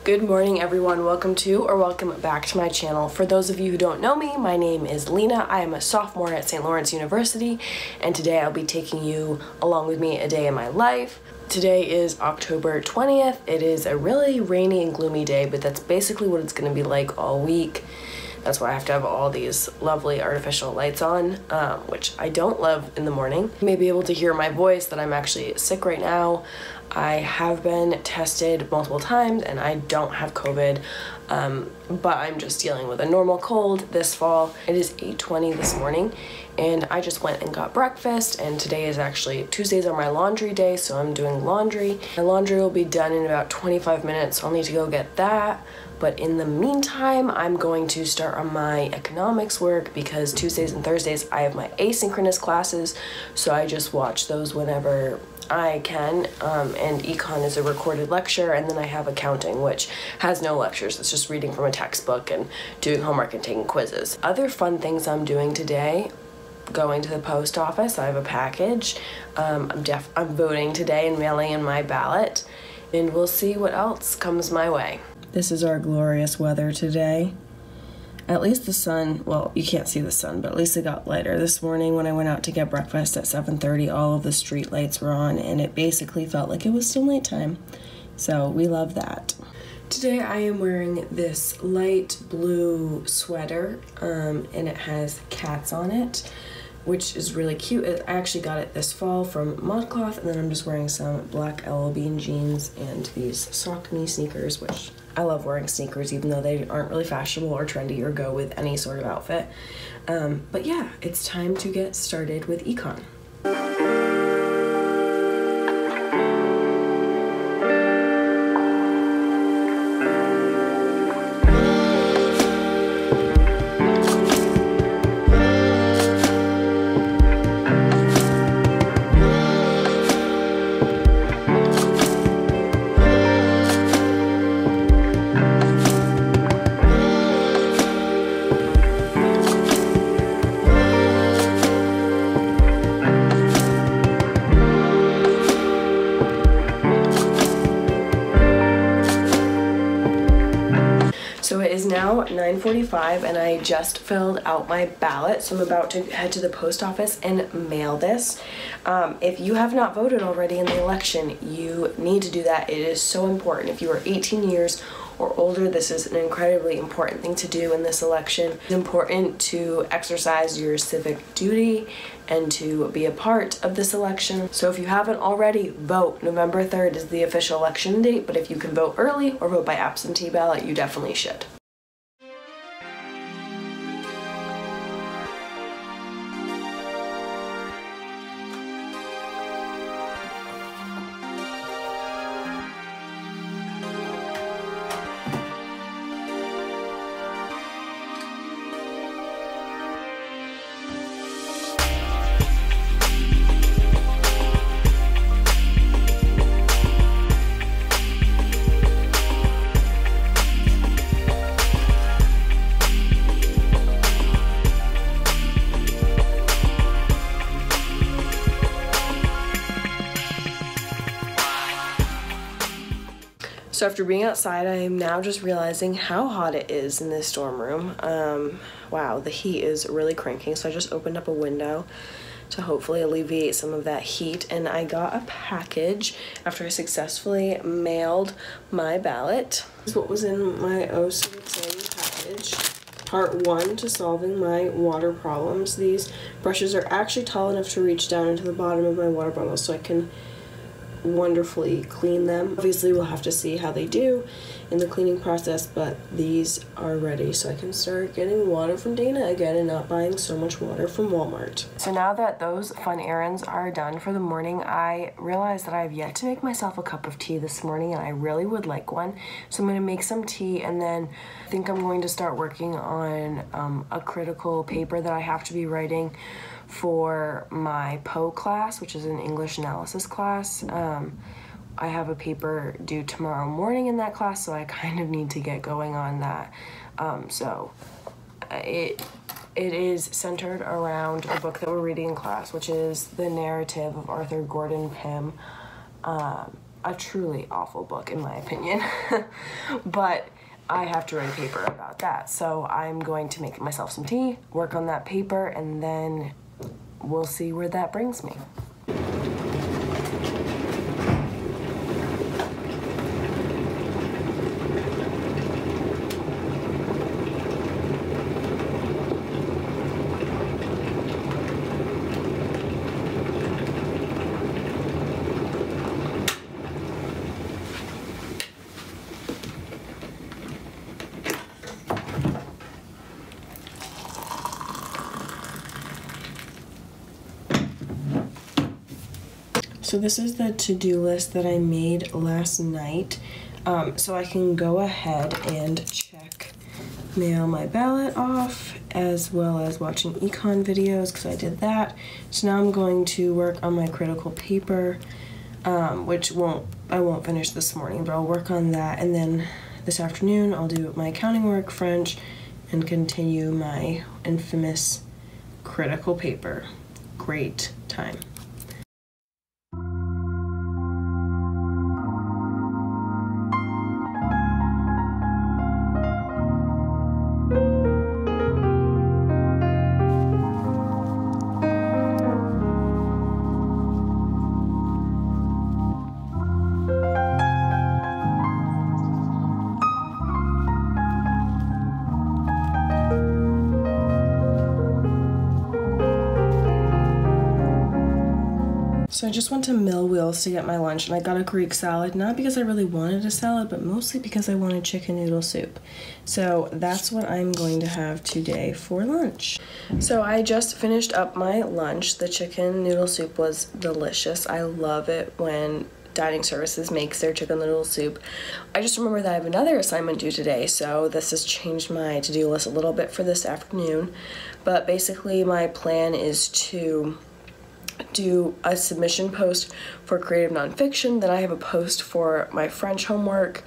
Good morning, everyone. Welcome back to my channel. For those of you who don't know me, my name is Lena. I am a sophomore at St. Lawrence University, and today I'll be taking you along with me a day in my life. Today is October 20th. It is a really rainy and gloomy day, but that's basically what it's going to be like all week. That's why I have to have all these lovely artificial lights on, which I don't love in the morning. You may be able to hear my voice that I'm actually sick right now. I have been tested multiple times and I don't have COVID, but I'm just dealing with a normal cold this fall. It is 8:20 this morning and I just went and got breakfast, and today is actually, Tuesdays are my laundry day, so I'm doing laundry. My laundry will be done in about 25 minutes, so I'll need to go get that. But in the meantime, I'm going to start on my economics work because Tuesdays and Thursdays I have my asynchronous classes, so I just watch those whenever I can, and econ is a recorded lecture, and then I have accounting, which has no lectures. It's just reading from a textbook and doing homework and taking quizzes. Other fun things I'm doing today: going to the post office. I have a package. I'm voting today and mailing in my ballot, and we'll see what else comes my way. This is our glorious weather today. At least the sun, well, you can't see the sun, but at least it got lighter. This morning when I went out to get breakfast at 7:30, all of the street lights were on, and it basically felt like it was still nighttime. So we love that. Today I am wearing this light blue sweater, and it has cats on it, which is really cute. I actually got it this fall from ModCloth, and then I'm just wearing some black LL Bean jeans and these sock knee sneakers, which I love wearing sneakers even though they aren't really fashionable or trendy or go with any sort of outfit. But yeah, it's time to get started with econ. So it is now 9:45 and I just filled out my ballot, so I'm about to head to the post office and mail this. If you have not voted already in the election, you need to do that. It is so important. If you are 18 years or older, this is an incredibly important thing to do in this election. It's important to exercise your civic duty and to be a part of this election. So if you haven't already, vote. November 3rd is the official election date, but if you can vote early or vote by absentee ballot, you definitely should. So after being outside, I am now just realizing how hot it is in this dorm room. Wow, the heat is really cranking, so I just opened up a window to hopefully alleviate some of that heat, and I got a package after I successfully mailed my ballot. This is what was in my oh so exciting package. Part 1 to solving my water problems. These brushes are actually tall enough to reach down into the bottom of my water bottle so I can wonderfully clean them. Obviously we'll have to see how they do in the cleaning process, but these are ready so I can start getting water from Dana again and not buying so much water from Walmart. So now that those fun errands are done for the morning, I realized that I have yet to make myself a cup of tea this morning, and I really would like one. So I'm going to make some tea, and then I think I'm going to start working on a critical paper that I have to be writing for my PO class, which is an English analysis class. I have a paper due tomorrow morning in that class, so I kind of need to get going on that. It is centered around the book that we're reading in class, which is the narrative of Arthur Gordon Pym. a truly awful book in my opinion. But I have to write a paper about that. So I'm going to make myself some tea, work on that paper, and then we'll see where that brings me. So this is the to-do list that I made last night, so I can go ahead and mail my ballot off, as well as watching econ videos, because I did that. So now I'm going to work on my critical paper, which I won't finish this morning, but I'll work on that, and then this afternoon I'll do my accounting work, French, and continue my infamous critical paper. Great time. So I just went to Mill Wheels to get my lunch, and I got a Greek salad, not because I really wanted a salad, but mostly because I wanted chicken noodle soup. So that's what I'm going to have today for lunch. So I just finished up my lunch. The chicken noodle soup was delicious. I love it when dining services makes their chicken noodle soup. I just remember that I have another assignment due today, so this has changed my to-do list a little bit for this afternoon. But basically my plan is to do a submission post for creative nonfiction, then I have a post for my French homework,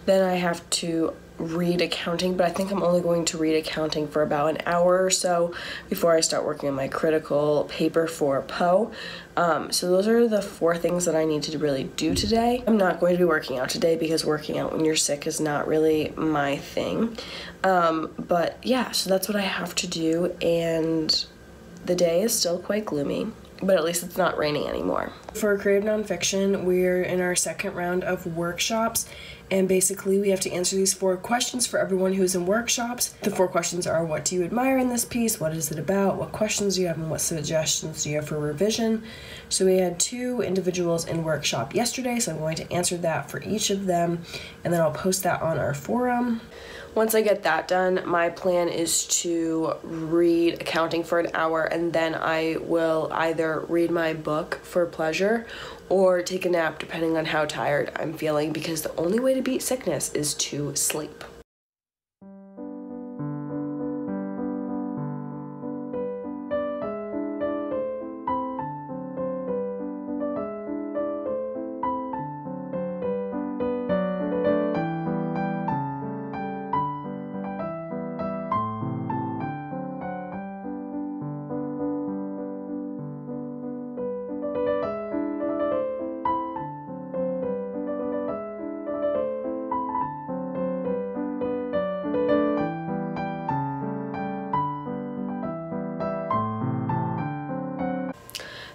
then I have to read accounting, but I think I'm only going to read accounting for about an hour or so before I start working on my critical paper for Poe. So those are the 4 things that I need to really do today. I'm not going to be working out today because working out when you're sick is not really my thing. But yeah, so that's what I have to do, and the day is still quite gloomy, but at least it's not raining anymore. For creative nonfiction, we're in our second round of workshops, and basically we have to answer these 4 questions for everyone who's in workshops. The 4 questions are: what do you admire in this piece? What is it about? What questions do you have, and what suggestions do you have for revision? So we had 2 individuals in workshop yesterday, so I'm going to answer that for each of them, and then I'll post that on our forum. Once I get that done, my plan is to read accounting for an hour, and then I will either read my book for pleasure or take a nap, depending on how tired I'm feeling, because the only way to beat sickness is to sleep.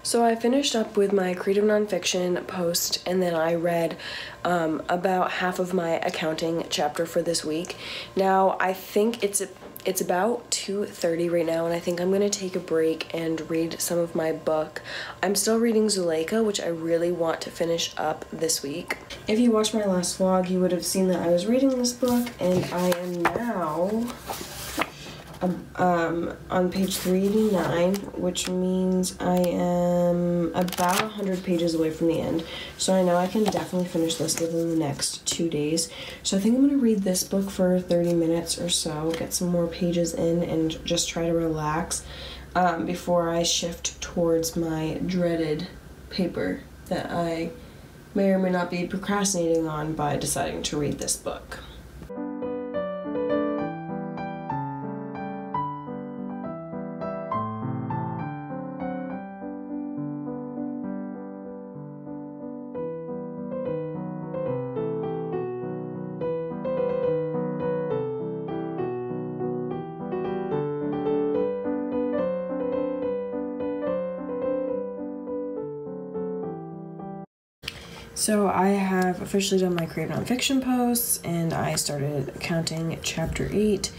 So I finished up with my creative nonfiction post, and then I read about half of my accounting chapter for this week. Now I think it's about 2:30 right now, and I think I'm going to take a break and read some of my book. I'm still reading Zuleika, which I really want to finish up this week. If you watched my last vlog, you would have seen that I was reading this book, and I am now on page 389, which means I am about 100 pages away from the end. So I know I can definitely finish this within the next 2 days. So I think I'm going to read this book for 30 minutes or so, get some more pages in, and just try to relax before I shift towards my dreaded paper that I may or may not be procrastinating on by deciding to read this book. So I have officially done my creative nonfiction posts, and I started counting chapter 8.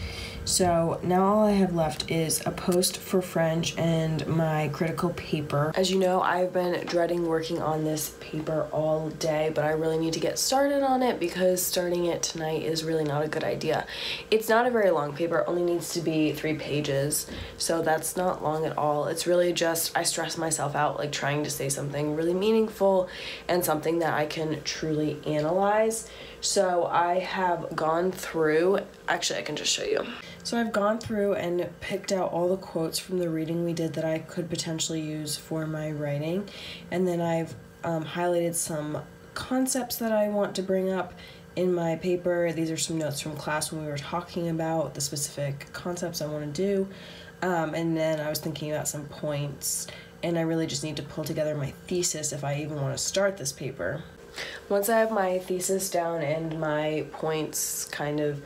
So now all I have left is a post for French and my critical paper. As you know, I've been dreading working on this paper all day, but I really need to get started on it because starting it tonight is really not a good idea. It's not a very long paper, it only needs to be 3 pages, so that's not long at all. It's really just, I stress myself out like trying to say something really meaningful and something that I can truly analyze. So I have gone through, actually I can just show you. So I've gone through and picked out all the quotes from the reading we did that I could potentially use for my writing. And then I've highlighted some concepts that I want to bring up in my paper. These are some notes from class when we were talking about the specific concepts I want to do. And then I was thinking about some points, and I really just need to pull together my thesis if I even want to start this paper. Once I have my thesis down and my points kind of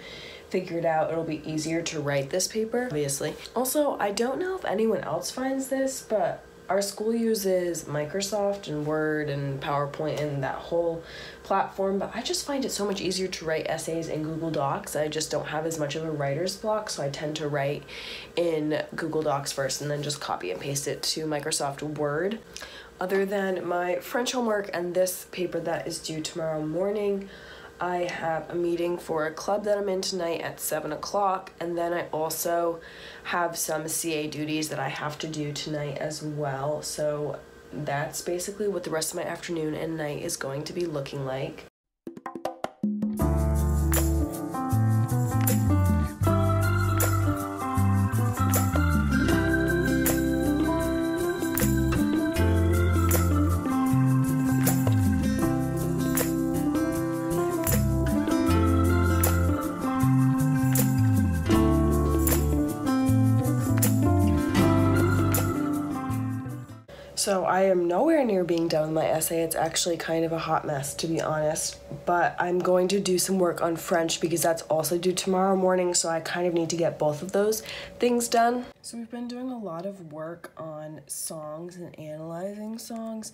figured out, it'll be easier to write this paper, obviously. Also, I don't know if anyone else finds this, but our school uses Microsoft and Word and PowerPoint and that whole platform, but I just find it so much easier to write essays in Google Docs. I just don't have as much of a writer's block, so I tend to write in Google Docs first and then just copy and paste it to Microsoft Word. Other than my French homework and this paper that is due tomorrow morning, I have a meeting for a club that I'm in tonight at 7 o'clock, and then I also have some CA duties that I have to do tonight as well. So that's basically what the rest of my afternoon and night is going to be looking like. So I am nowhere near being done with my essay. It's actually kind of a hot mess, to be honest, but I'm going to do some work on French because that's also due tomorrow morning, so I kind of need to get both of those things done. So we've been doing a lot of work on songs and analyzing songs.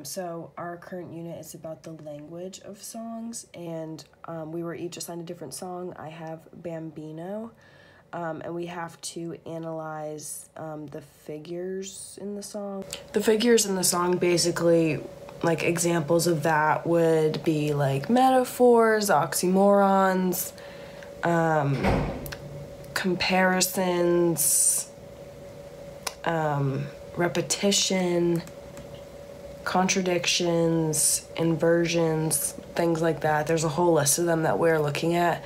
So our current unit is about the language of songs, and we were each assigned a different song. I have Bambino. And we have to analyze the figures in the song. The figures in the song, basically, like examples of that would be like metaphors, oxymorons, comparisons, repetition, contradictions, inversions, things like that. There's a whole list of them that we're looking at.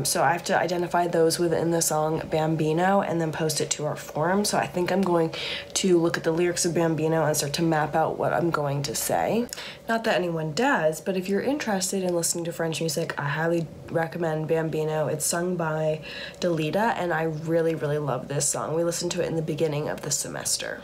So I have to identify those within the song Bambino and then post it to our forum. So I think I'm going to look at the lyrics of Bambino and start to map out what I'm going to say. Not that anyone does, but if you're interested in listening to French music, I highly recommend Bambino. It's sung by Delita, and I really, really love this song. We listened to it in the beginning of the semester.